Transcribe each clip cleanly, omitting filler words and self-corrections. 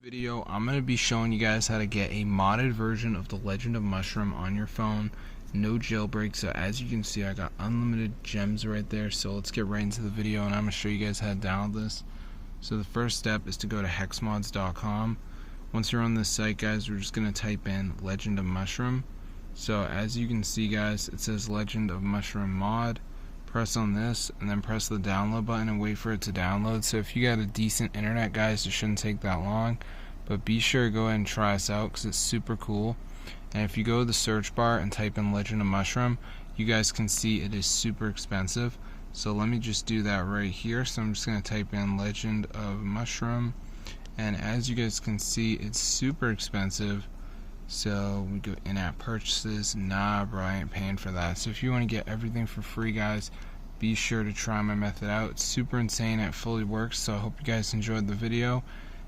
Video, I'm going to be showing you guys how to get a modded version of the Legend of Mushroom on your phone. No jailbreak. So as you can see, I got unlimited gems right there. So let's get right into the video and I'm going to show you guys how to download this. So the first step is to go to hexmods.com. Once you're on this site, guys, we're just going to type in Legend of Mushroom. So as you can see, guys, it says Legend of Mushroom mod. Press on this and then press the download button and wait for it to download. So if you got a decent internet, guys, it shouldn't take that long, but be sure to go ahead and try us out because it's super cool. And if you go to the search bar and type in Legend of Mushroom, you guys can see it is super expensive. So let me just do that right here. So I'm just going to type in Legend of Mushroom, and as you guys can see, it's super expensive. So we go in-app purchases. Nah, bro, I ain't paying for that. So if you want to get everything for free, guys, be sure to try my method out. It's super insane. It fully works. So I hope you guys enjoyed the video.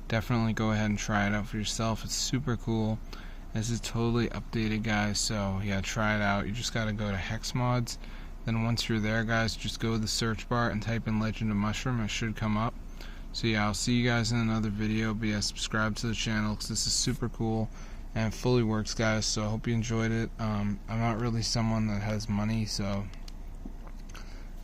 Definitely go ahead and try it out for yourself. It's super cool. This is totally updated, guys. So yeah, try it out. You just got to go to Hexmods. Then once you're there, guys, just go to the search bar and type in Legend of Mushroom. It should come up. So yeah, I'll see you guys in another video. But yeah, subscribe to the channel because this is super cool. And it fully works, guys, so I hope you enjoyed it. I'm not really someone that has money, so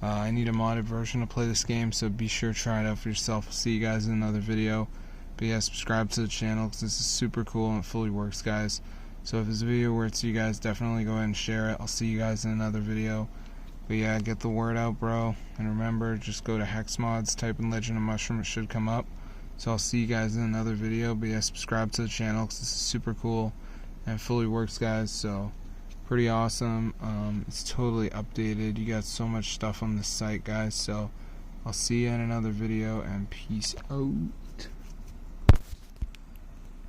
I need a modded version to play this game, so be sure to try it out for yourself. I'll see you guys in another video. But yeah, subscribe to the channel because this is super cool and it fully works, guys. So if this video works for you guys, definitely go ahead and share it. I'll see you guys in another video. But yeah, get the word out, bro. And remember, just go to Hexmods, type in Legend of Mushroom, it should come up. So I'll see you guys in another video. But yeah, subscribe to the channel because this is super cool and it fully works, guys. So pretty awesome. It's totally updated. You got so much stuff on this site, guys. So I'll see you in another video and peace out.